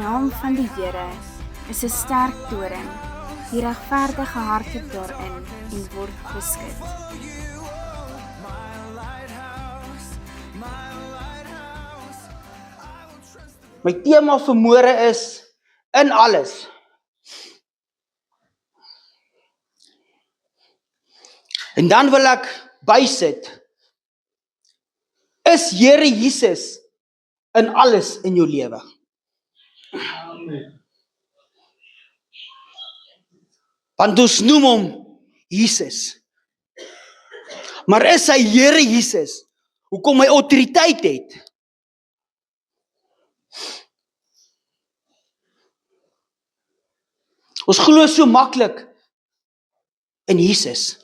naam van die Here is 'n sterk toring. Die regverdige hardloop daarin en word beskud. My tema vir môre is in alles. En dan wil ek bysit, is Here Jesus in alles in jou lewe? Want ons noem hom Jesus. Maar is hy Here Jesus? Hoekom hy autoriteit het? Ons glo so maklik in Jesus.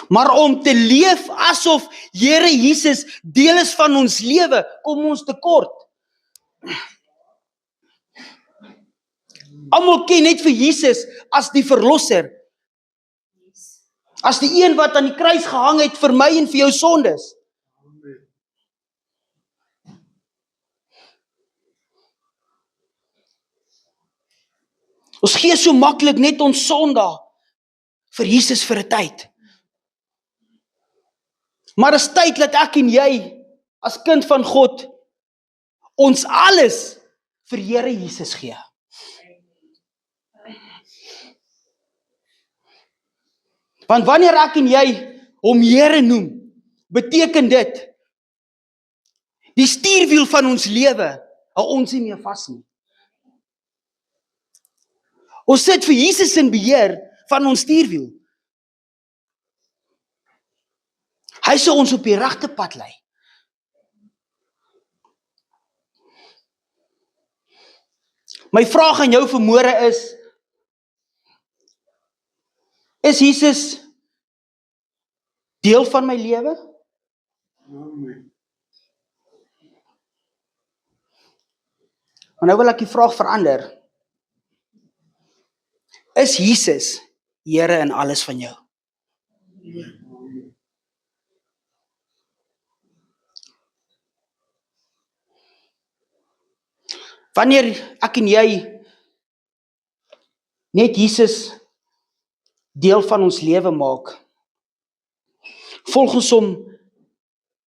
Maar om te leef asof Here Jesus deel is van ons lewe, kom ons tekort. Almal ken net vir Jesus as die verlosser. As die een wat aan die kruis gehang het vir my en vir jou sondes. Ons gee so maklik net ons sonde vir Jesus vir 'n tyd. Maar is tyd dat ek en jy, as kind van God, ons alles vir Here Jesus gee. Want wanneer ek en jy hom Here noem, beteken dit, die stuurwiel van ons lewe, hou ons nie meer vas nie. Ons sit vir Jesus in beheer van ons stuurwiel. Hy sal ons op die regte pad lei. My vraag aan jou vanmôre is Jesus deel van my lewe? Maar nou wil ek die vraag verander. Is Jesus Here in alles van jou? Wanneer ek en jy net Jesus deel van ons lewe maak, volg ons hom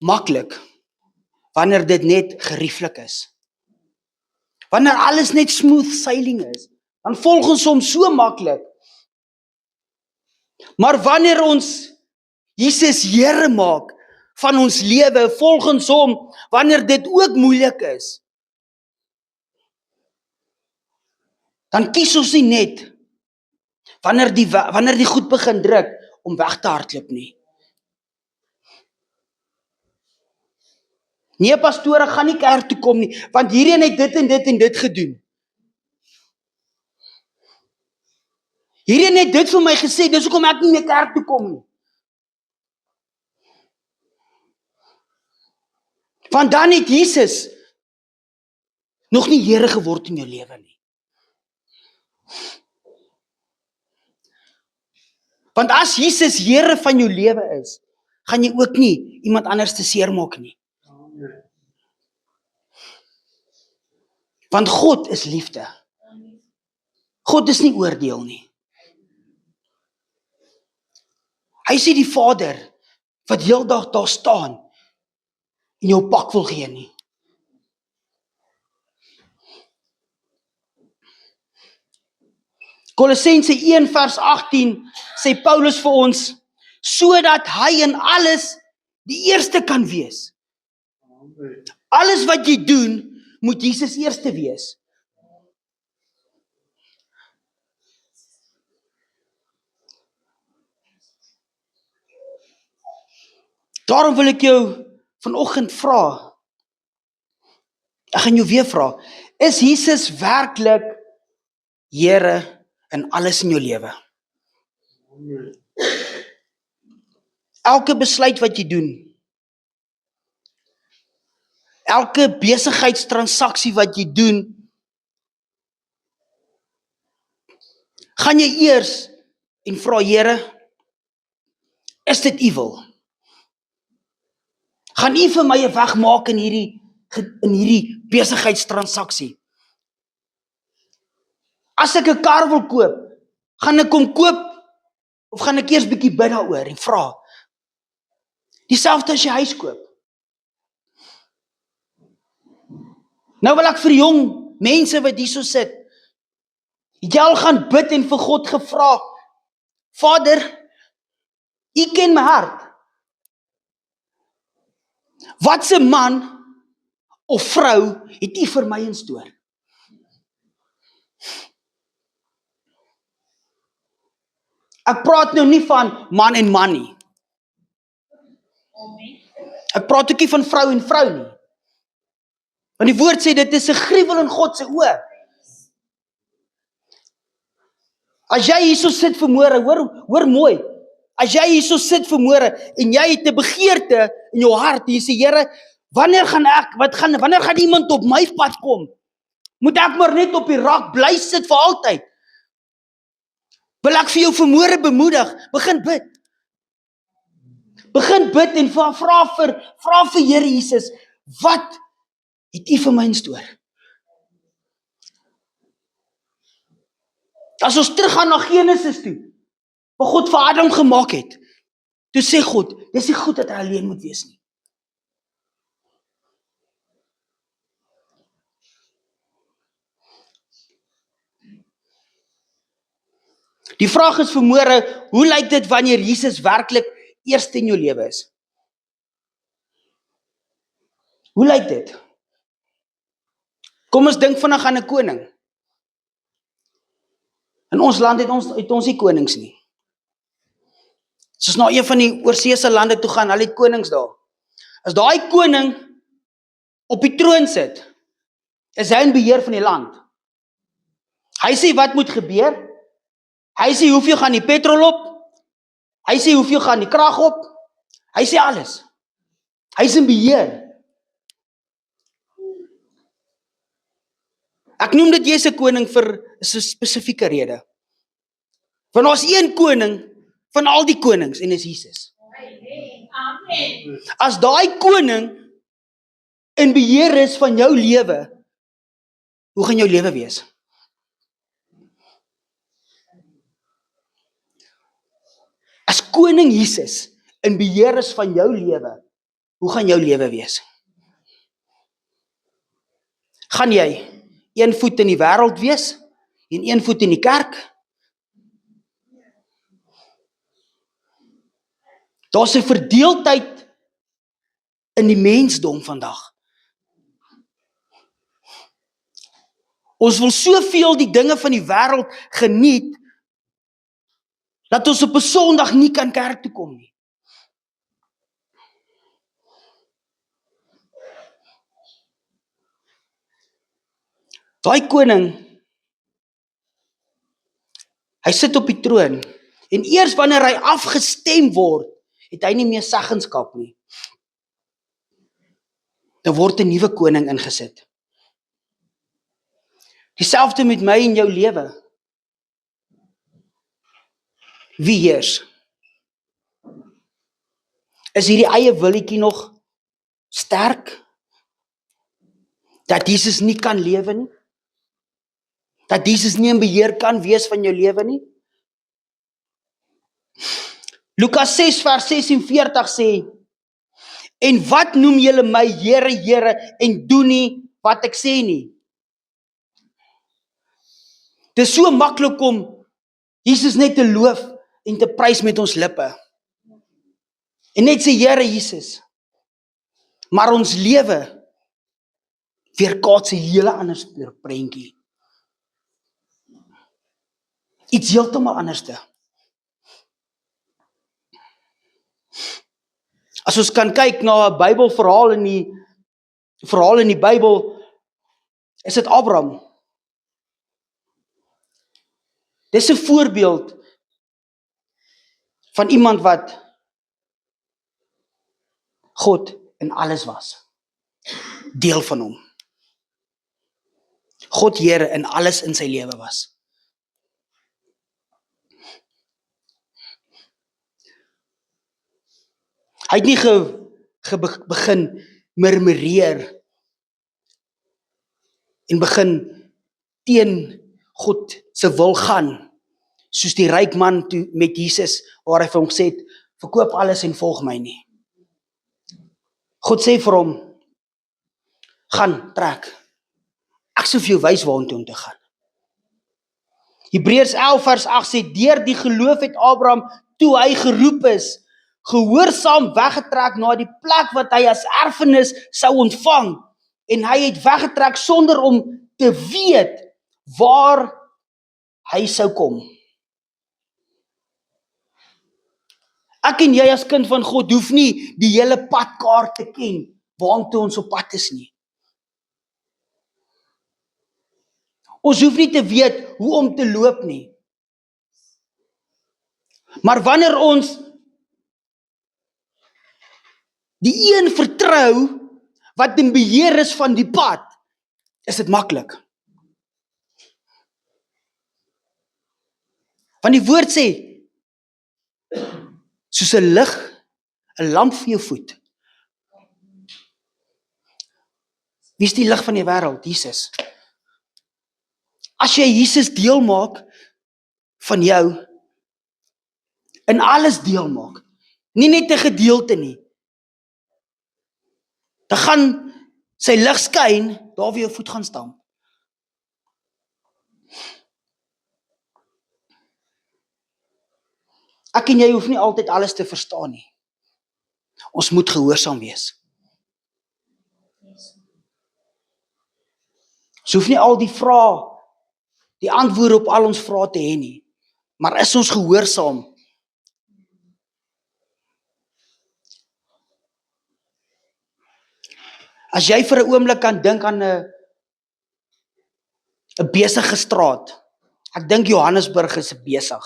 maklik, wanneer dit net gerieflik is. Wanneer alles net smooth sailing is, dan volg ons hom so maklik. Maar wanneer ons Jesus Here maak van ons lewe, volg ons hom wanneer dit ook moeilik is, dan kies ons nie net wanneer die goed begin druk om weg te hardloop nie. Nee, pastoor, ek gaan nie kerk toe kom nie, want hierdie het dit en dit en dit gedoen. Hierdie het dit vir my gesê, dis hoekom ek nie meer kerk toe kom nie. Want dan het Jesus nog nie Here geword in jou lewe nie. Want as Jesus Here van jou lewe is, gaan jy ook nie iemand anders te seermaak nie. Want God is liefde. God is nie oordeel nie. Hy is nie die Vader wat heeldag daar staan en jou pak wil gee nie. Kolossense 1 vers 18 sê Paulus vir ons, sodat hy in alles die eerste kan wees. Alles wat jy doen, moet Jesus eerste wees. Daarom wil ek jou vanoggend vra, ek gaan jou weer vra, is Jesus werklik Here in alles in jou lewe? Elke besluit wat jy doen, elke besigheidstransaksie wat jy doen, gaan jy eers en vra, Here, is dit U wil? Gaan U vir my 'n weg maak in hierdie in hierdie besigheidstransaksie. As ek 'n kar wil koop, gaan ek hom koop of gaan ek eers bietjie bid daaroor en vra? Dieselfde as jy huis koop. Nou wil ek vir jong mense wat hierso sit, het jy al gaan bid en vir God gevra, Vader, U ken my hart. Watse man of vrou het U vir my instoor? Ek praat nou nie van man en man nie. Ek praat ook nie van vrou en vrou nie. Want die woord sê dit is 'n gruwel in God se oë. As jy hierso sit vanmôre, hoor mooi. As jy hierso sit vanmôre en jy het 'n begeerte in jou hart, jy sê Here, wanneer gaan iemand op my pad kom? Moet ek maar net op die rak bly sit vir altyd? Wil ek vir jou vanmôre bemoedig, begin bid. Begin bid en vra vir Here Jesus, wat het U vir my instoor? As ons teruggaan na Genesis toe, wat God vir Adam gemaak het, toe sê God, dis nie goed dat hy alleen moet wees nie. Die vraag is vanmôre, hoe lyk dit wanneer Jesus werklik eerste in jou lewe is? Hoe lyk dit? Kom ons dink vinnig aan 'n koning. In ons land het ons nie konings nie. As ons na een van die oorseese lande toe gaan, hulle het konings daar. As daai koning op die troon sit, is hy in beheer van die land. Hy sê wat moet gebeur? Hy sê hoeveel gaan die petrol op? Hy sê hoeveel gaan die krag op? Hy sê alles. Hy is in beheer. Ek noem dit jy's 'n koning vir 'n spesifieke rede. Want daar's een koning van al die konings en dis Jesus. Amen. As daai koning in beheer is van jou lewe, hoe gaan jou lewe wees? As koning Jesus in beheer is van jou lewe, hoe gaan jou lewe wees? Gaan jy een voet in die wêreld wees en een voet in die kerk? Daar's 'n verdeeldheid in die mensdom vandag. Ons wil soveel die dinge van die wêreld geniet, dat ons op 'n Sondag nie kan kerk toe kom nie. Daai koning, hy sit op die troon, en eers wanneer hy afgestem word, het hy nie meer seggenskap nie. Dan word 'n nuwe koning ingesit. Dieselfde met my en jou lewe. Wie heers? Is hierdie eie willetjie nog sterk? Dat Jesus nie kan lewe nie? Dat Jesus nie in beheer kan wees van jou lewe nie? Lukas 6 vers 46 sê, en wat noem julle my Here, Here, en doen nie wat ek sê nie? Dit is so maklik om Jesus net te loof en te prys met ons lippe. En net sê Here Jesus. Maar ons lewe weerkaats 'n hele ander prentjie. Iets heeltemal anderste. As ons kan kyk na 'n Bybelverhaal in die Bybel, is dit Abraham. Dis 'n voorbeeld van iemand wat God in alles was. Deel van hom. God Here in alles in sy lewe was. Hy het nie begin murmureer en begin teen God se wil gaan, soos die ryk man toe met Jesus, waar hy vir hom gesê het, verkoop alles en volg my nie. God sê vir hom, gaan, trek. Ek sal vir jou wys waartoe om te gaan. Hebreërs 11 vers 8 sê, deur die geloof het Abraham, toe hy geroep is, gehoorsaam weggetrek na die plek wat hy as erfenis sou ontvang. En hy het weggetrek sonder om te weet waar hy sou kom. Ek en jy as kind van God hoef nie die hele padkaart te ken waartoe ons op pad is nie. Ons hoef nie te weet hoe om te loop nie. Maar wanneer ons die een vertrou wat in beheer is van die pad, is dit maklik. Want die woord sê, soos 'n lig, 'n lamp vir jou voet. Wie is die lig van die wêreld? Jesus. As jy Jesus deel maak van jou, in alles deel maak, nie net 'n gedeelte nie, dan gaan sy lig skyn, daar waar jou voet gaan stamp. Ek en jy hoef nie altyd alles te verstaan nie. Ons moet gehoorsaam wees. Ons hoef nie al die vrae, die antwoorde op al ons vrae te hê nie. Maar is ons gehoorsaam? As jy vir 'n oomblik kan dink aan 'n besige straat. Ek dink Johannesburg is besig.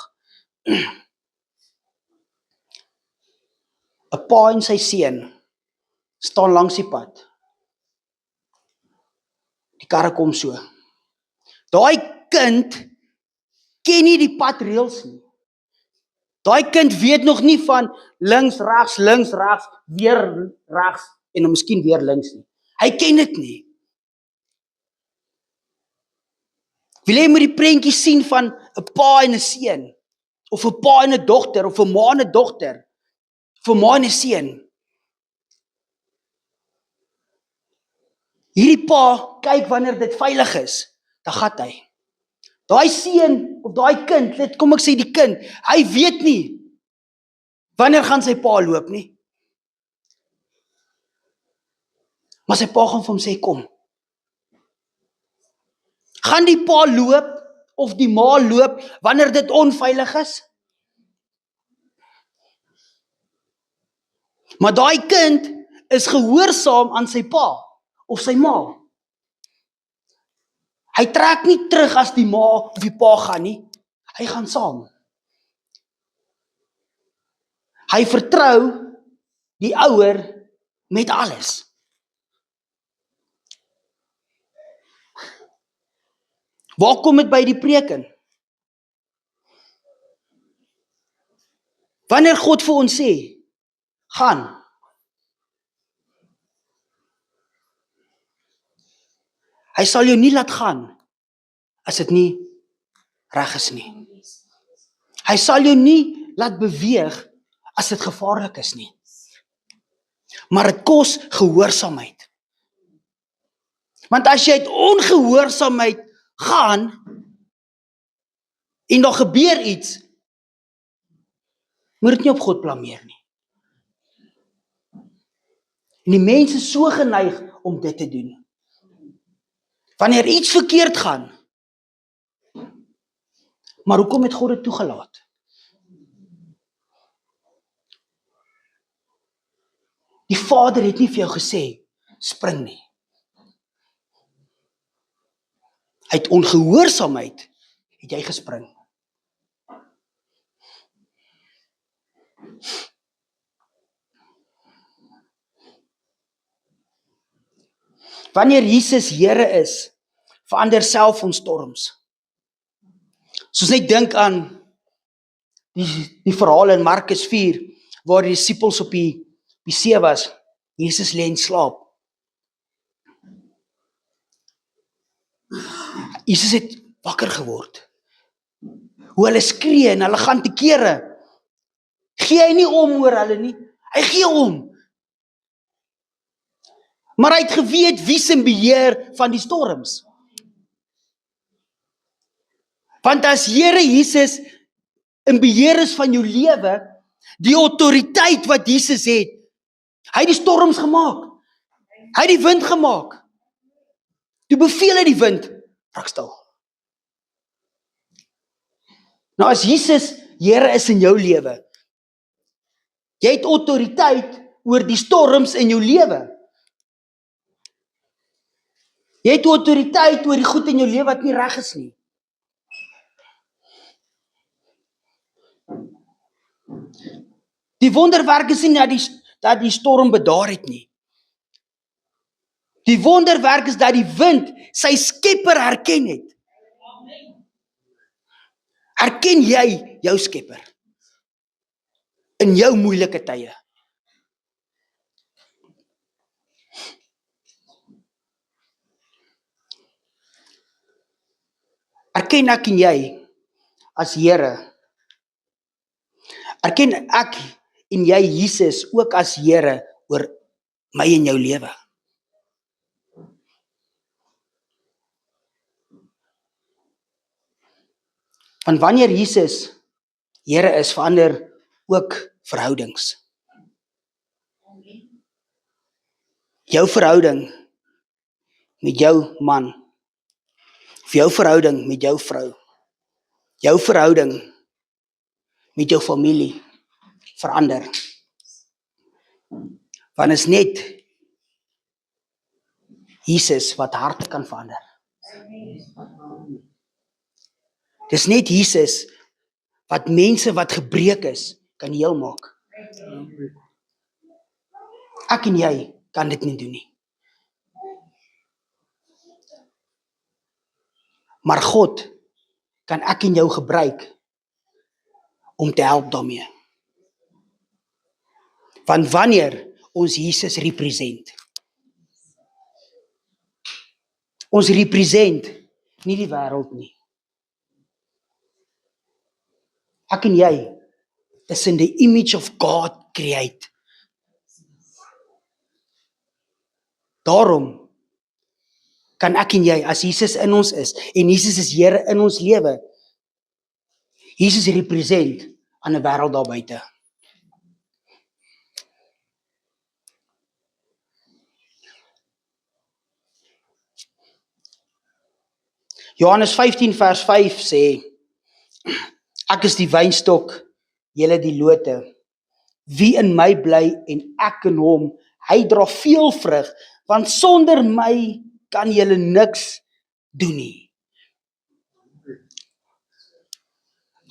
'n Pa en sy seun staan langs die pad. Die karre kom so. Daai kind ken nie die padreëls nie. Daai kind weet nog nie van links, regs, weer regs en dan miskien weer links nie. Hy ken dit nie. Wil jy met die prentjie sien van 'n pa en 'n seun, of 'n pa en 'n dogter, of 'n ma en 'n dogter, of 'n ma en 'n seun? Hierdie pa kyk wanneer dit veilig is, dan gaan hy. Daai seun of daai kind, kom ek sê die kind, hy weet nie wanneer gaan sy pa loop nie. Maar sy pa gaan vir hom sê, kom. Gaan die pa loop of die ma loop wanneer dit onveilig is? Maar daai kind is gehoorsaam aan sy pa of sy ma. Hy trek nie terug as die ma of die pa gaan nie. Hy gaan saam. Hy vertrou die ouer met alles. Waar kom dit by die preken? Wanneer God vir ons sê, gaan. Hy sal jou nie laat gaan as dit nie reg is nie. Hy sal jou nie laat beweeg as dit gevaarlik is nie. Maar dit kos gehoorsaamheid. Want as jy uit ongehoorsaamheid gaan en daar gebeur iets, moet dit nie op God blameer nie. En die mens is so geneig om dit te doen. Wanneer iets verkeerd gaan, maar hoekom het God dit toegelaat? Die Vader het nie vir jou gesê, spring nie. Uit ongehoorsaamheid het jy gespring. Wanneer Jesus Here is, verander self ons storms. Soos net dink aan die verhaal in Markus 4, waar die disippels op die see was, Jesus lê en slaap. Jesus het wakker geword. Hoe hulle skree en hulle gaan te kere. Gee hy nie om oor hulle nie. Hy gee om. Maar hy het geweet wie se beheer van die storms. Want as Here Jesus in beheer is van jou lewe, die autoriteit wat Jesus het, hy het die storms gemaak. Hy het die wind gemaak. Toe beveel hy die wind, raak stil. Nou as Jesus Here is in jou lewe, jy het autoriteit oor die storms in jou lewe. Jy het autoriteit oor die goed in jou lewe wat nie reg is nie. Die wonderwerk is nie dat die storm bedaar het nie. Die wonderwerk is dat die wind sy skepper herken het. Herken jy jou skepper in jou moeilike tye? Erken ek en jy as Here? Erken ek en jy Jesus ook as Here oor my en jou lewe? Want wanneer Jesus Here is, verander ook verhoudings. Jou verhouding met jou man, of jou verhouding met jou vrou, jou verhouding met jou familie verander. Want is net Jesus wat harte kan verander. Dis net Jesus wat mense wat gebreek is, kan heel maak. Ek en jy kan dit nie doen nie. Maar God kan ek en jou gebruik om te help daarmee. Want wanneer ons Jesus represent, ons represent nie die wêreld nie. Ek en jy is in the image of God create. Daarom kan ek en jy, as Jesus in ons is, en Jesus is Here in ons lewe, Jesus represent aan 'n wêreld daar buite. Johannes 15 vers 5 sê, ek is die wynstok, julle die lote. Wie in my bly en ek in hom, hy dra veel vrug, want sonder my kan julle niks doen nie.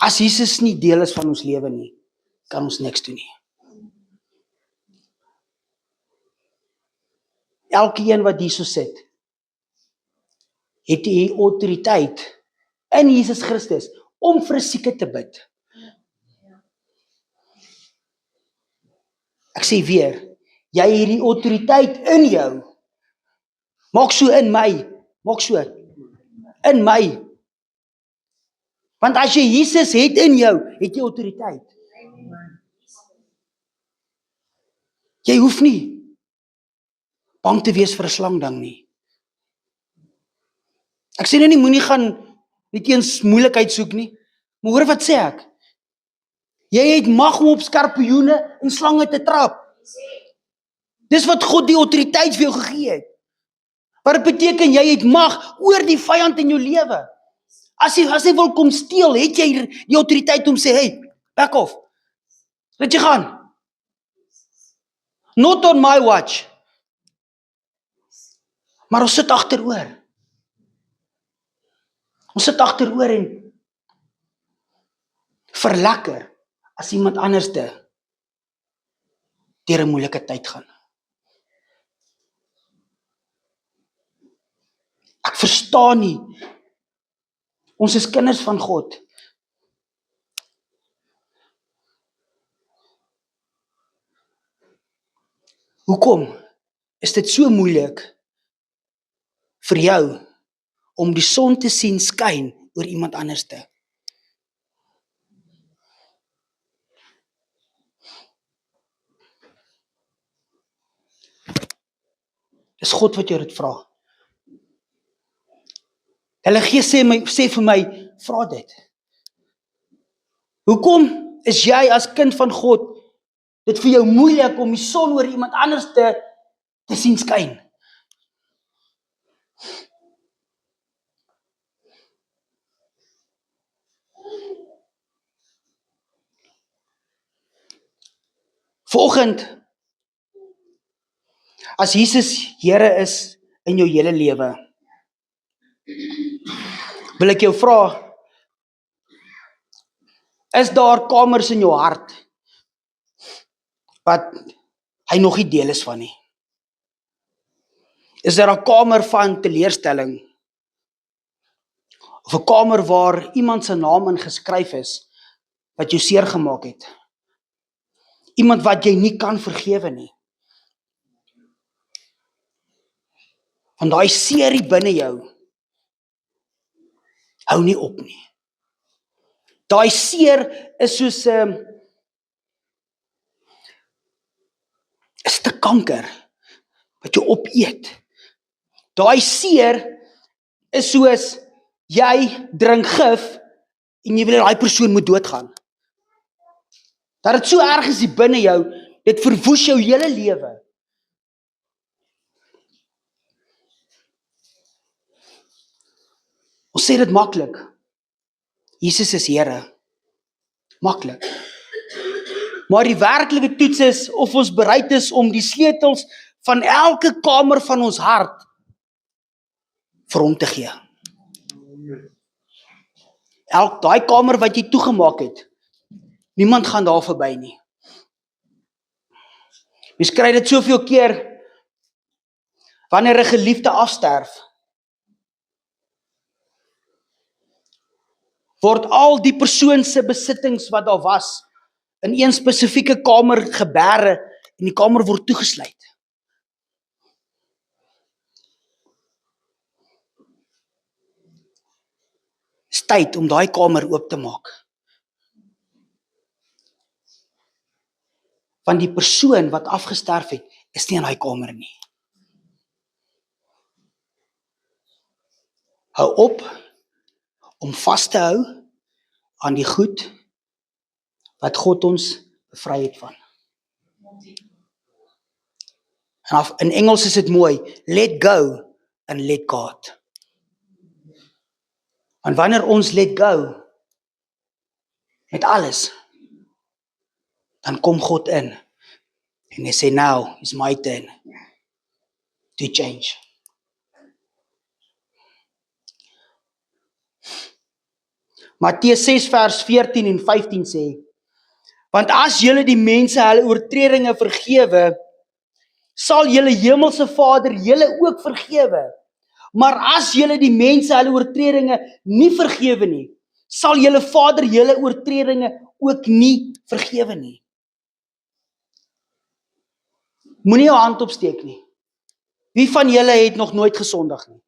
As Jesus nie deel is van ons lewe nie, kan ons niks doen nie. Elkeen wat hierso sit, het die autoriteit in Jesus Christus om vir 'n sieke te bid. Ek sê weer, jy het die autoriteit in jou. Maak so in my, maak so in my. Want as jy Jesus het in jou, het jy autoriteit. Jy hoef nie bang te wees vir 'n slangdang nie. Ek sê nou nie, moenie gaan net eens moeilikheid soek nie. Maar hoor wat sê ek? Jy het mag om op skorpioene en slange te trap. Dis wat God die autoriteit vir jou gegee het. Wat dit beteken, jy het mag oor die vyand in jou lewe. As hy wil kom steel, het jy die autoriteit om sê, hey, back off. Laat jy gaan. Not on my watch. Maar ons sit agteroor. Ons sit agteroor en verlekker as iemand anderste deur 'n moeilike tyd gaan. Ek verstaan nie. Ons is kinders van God. Hoekom is dit so moeilik vir jou om die son te sien skyn oor iemand anderste. Dis God wat jou dit vra. Heilige Gees sê vir my, vra dit. Hoekom is jy as kind van God dit vir jou moeilik om die son oor iemand anders te sien skyn? Vanoggend, as Jesus Here is in jou hele lewe, wil ek jou vra, is daar kamers in jou hart wat hy nog nie deel is van nie? Is daar 'n kamer van teleurstelling? Of 'n kamer waar iemand se naam in geskryf is wat jou seer gemaak het? Iemand wat jy nie kan vergewe nie. Want daai seer hier binne jou hou nie op nie. Daai seer is soos 'n stuk kanker wat jou opeet. Daai seer is soos jy drink gif en jy wil hê daai persoon moet doodgaan. Dat dit so erg is hier binne jou, dit verwoes jou hele lewe. Ons sê dit maklik. Jesus is Here. Maklik. Maar die werklike toets is of ons bereid is om die sleutels van elke kamer van ons hart vir hom te gee. Daai kamer wat jy toegemaak het, niemand gaan daar verby nie. Mens kry dit soveel keer wanneer 'n geliefde afsterf. Word al die persoon se besittings wat daar was in een spesifieke kamer geberre en die kamer word toegesluit. Dis tyd om daai kamer oop te maak. Want die persoon wat afgesterf het, is nie in daai kamer nie. Hou op om vas te hou aan die goed wat God ons bevry het van. En in Engels is dit mooi, let go and let God. En wanneer ons let go met alles, dan kom God in en hy sê, now is my turn to change. Matteus 6 vers 14 en 15 sê, want as julle die mense hulle oortredinge vergewe, sal julle hemelse Vader julle ook vergewe. Maar as julle die mense hulle oortredinge nie vergewe nie, sal julle Vader julle oortredinge ook nie vergewe nie. Moenie jou hand opsteek nie. Wie van julle het nog nooit gesondig nie?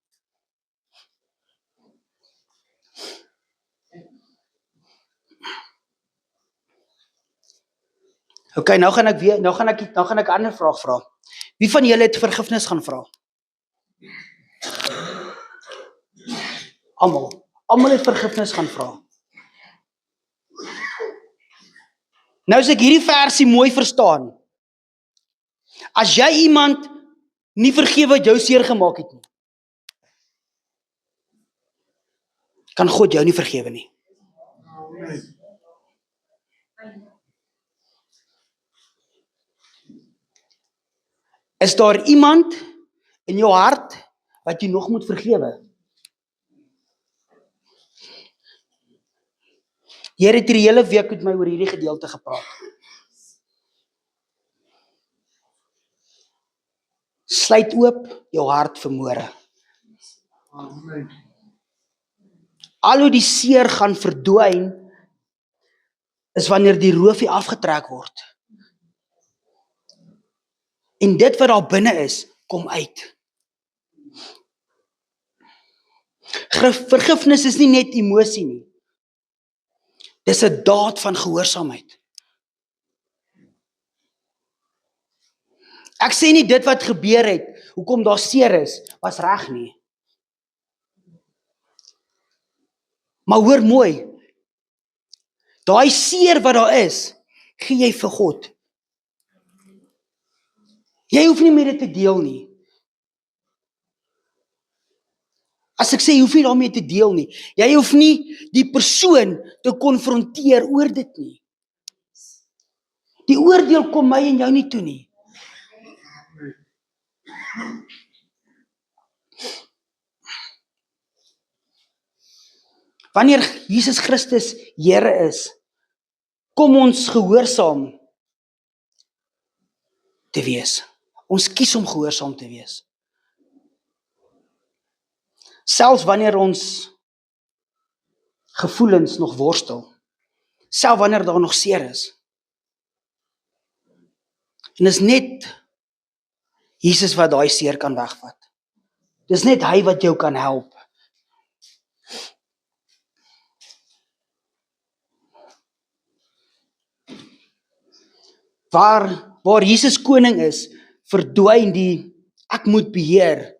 OK, nou gaan ek 'n ander vraag vra. Wie van julle het vergifnis gaan vra? Almal het vergifnis gaan vra. Nou as ek hierdie versie mooi verstaan, as jy iemand nie vergewe wat jou seer gemaak het nie, kan God jou nie vergewe nie. Is daar iemand in jou hart wat jy nog moet vergewe? Die Here het hierdie hele week met my oor hierdie gedeelte gepraat. Sluit oop jou hart vir môre. Al hoe die seer gaan verdwyn, is wanneer die roofie afgetrek word. En dit wat daar binne is, kom uit. Vergifnis is nie net emosie nie. Dis 'n daad van gehoorsaamheid. Ek sê nie dit wat gebeur het, hoekom daar seer is, was reg nie. Maar hoor mooi, daai seer wat daar is, gee jy vir God. Jy hoef nie met dit te deel nie. As ek sê, jy hoef nie daarmee te deel nie. Jy hoef nie die persoon te konfronteer oor dit nie. Die oordeel kom my en jou nie toe nie. Wanneer Jesus Christus Here is, kom ons gehoorsaam te wees. Ons kies om gehoorsaam te wees. Selfs wanneer ons gevoelens nog worstel, selfs wanneer daar nog seer is. En is net Jesus wat daai seer kan wegvat. Dis net hy wat jou kan help. Waar Jesus koning is, verdwyn die ek moet beheer.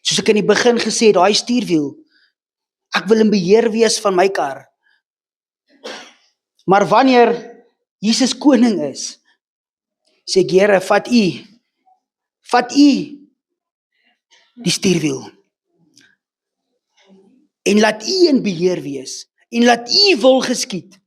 Soos ek in die begin gesê, daai stuurwiel. Ek wil in beheer wees van my kar. Maar wanneer Jesus koning is, sê ek, Here, vat u die stuurwiel. En laat u in beheer wees. En laat u wil geskied.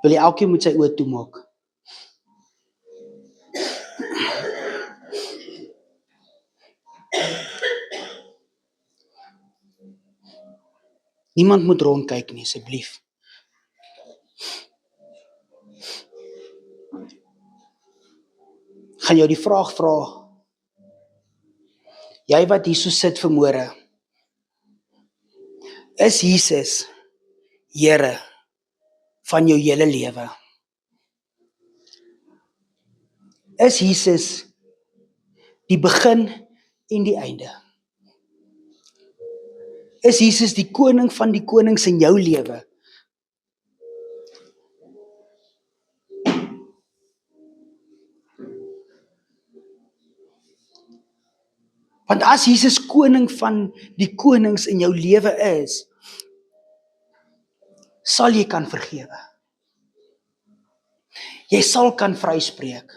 Wil jy elkeen moet sy oë toemaak? Niemand moet rondkyk nie, asseblief. Gaan jou die vraag vra. Jy wat hier so sit vanmôre, is Jesus Here van jou hele lewe? Is Jesus die begin en die einde? Is Jesus die koning van die konings in jou lewe? Want as Jesus koning van die konings in jou lewe is, sal jy kan vergewe. Jy sal kan vryspreek.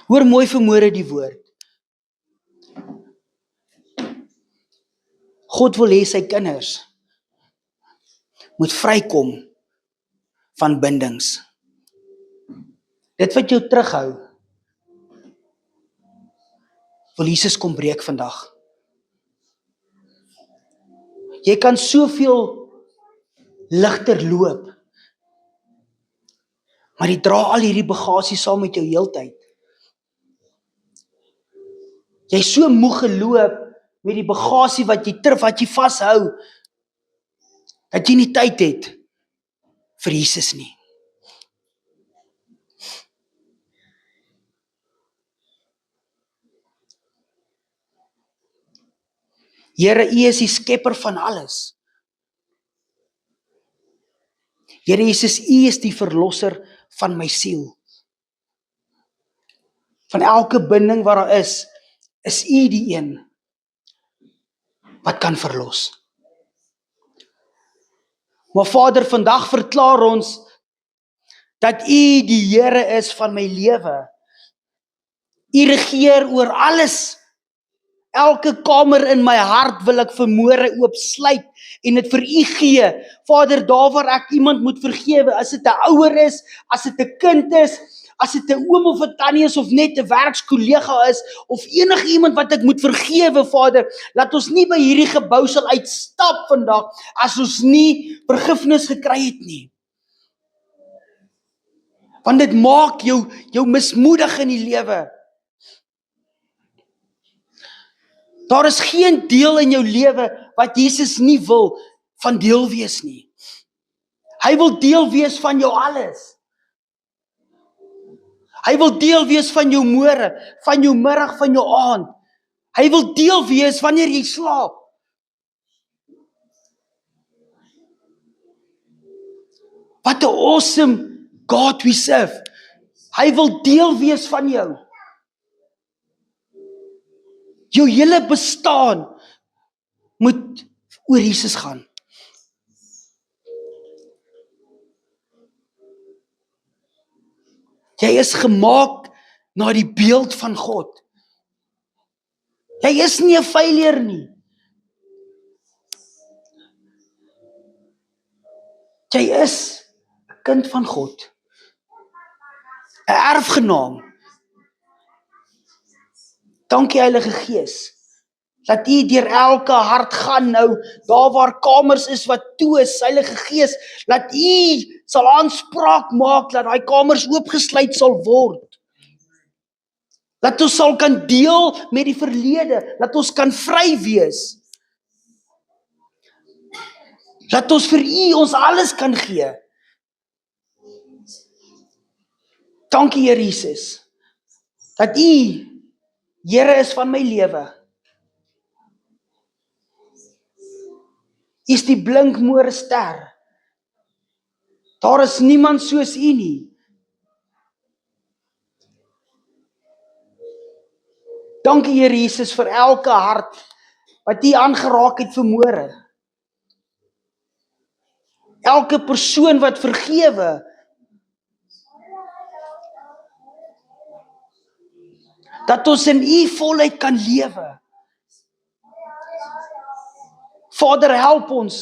Hoor mooi vanmôre die woord. God wil hê sy kinders moet vrykom van bindings. Dit wat jou terughou, wil Jesus kom breek vandag. Jy kan soveel ligter loop, maar jy dra al hierdie bagasie saam met jou heeltyd. Jy is so moeg geloop met die bagasie wat jy vashou, dat jy nie tyd het vir Jesus nie. Here, U is die skepper van alles. Here Jesus, U is die verlosser van my siel. Van elke binding wat daar is U die een wat kan verlos. Maar Vader, vandag verklaar ons dat U die Here is van my lewe. U regeer oor alles. Elke kamer in my hart wil ek vanmôre oopsluit en dit vir U gee. Vader, daar waar ek iemand moet vergewe, as dit 'n ouer is, as dit 'n kind is, as dit 'n oom of 'n tannie is of net 'n werkskollega is of enige iemand wat ek moet vergewe, Vader, laat ons nie by hierdie gebou sal uitstap vandag as ons nie vergifnis gekry het nie. Want dit maak jou mismoedig in die lewe. Daar is geen deel in jou lewe wat Jesus nie wil van deel wees nie. Hy wil deel wees van jou alles. Hy wil deel wees van jou môre, van jou middag, van jou aand. Hy wil deel wees wanneer jy slaap. What a awesome God we serve. Hy wil deel wees van jou. Jou hele bestaan moet oor Jesus gaan. Jy is gemaak na die beeld van God. Jy is nie 'n failure nie. Jy is 'n kind van God. 'n Erfgenaam. Dankie Heilige Gees. Dat U deur elke hart gaan nou, daar waar kamers is wat toe is, Heilige Gees, dat U sal aanspraak maak dat daai kamers oopgesluit sal word. Dat ons sal kan deel met die verlede, dat ons kan vry wees. Dat ons vir U ons alles kan gee. Dankie Here Jesus, dat U Here is van my lewe. U is die blinkmore ster. Daar is niemand soos U nie. Dankie Here Jesus vir elke hart wat U aangeraak het vanmôre. Elke persoon wat vergewe. Dat ons in U volheid kan lewe. Vader, help ons.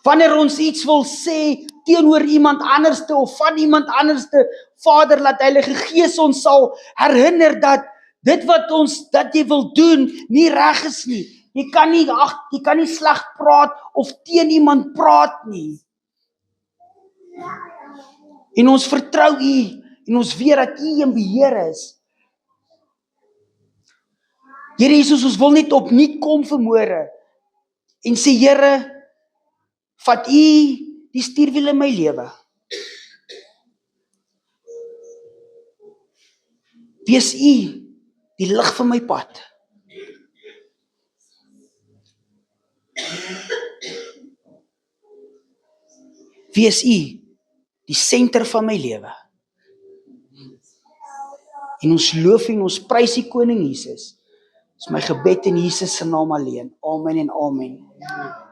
Wanneer ons iets wil sê teenoor iemand anderste of van iemand anderste, Vader, laat Heilige Gees ons sal herinner dat dit wat jy wil doen nie reg is nie. Jy kan nie sleg praat of teen iemand praat nie. En ons vertrou U en ons weet dat U in beheer is. Here Jesus, ons wil net opnuut kom vanmôre en sê, Here, vat U die stuurwiel in my lewe. Wees U die lig van my pad. Wees U die senter van my lewe. En ons loof en ons prys die Koning Jesus. Dis my gebed in Jesus se naam alleen. Amen en amen.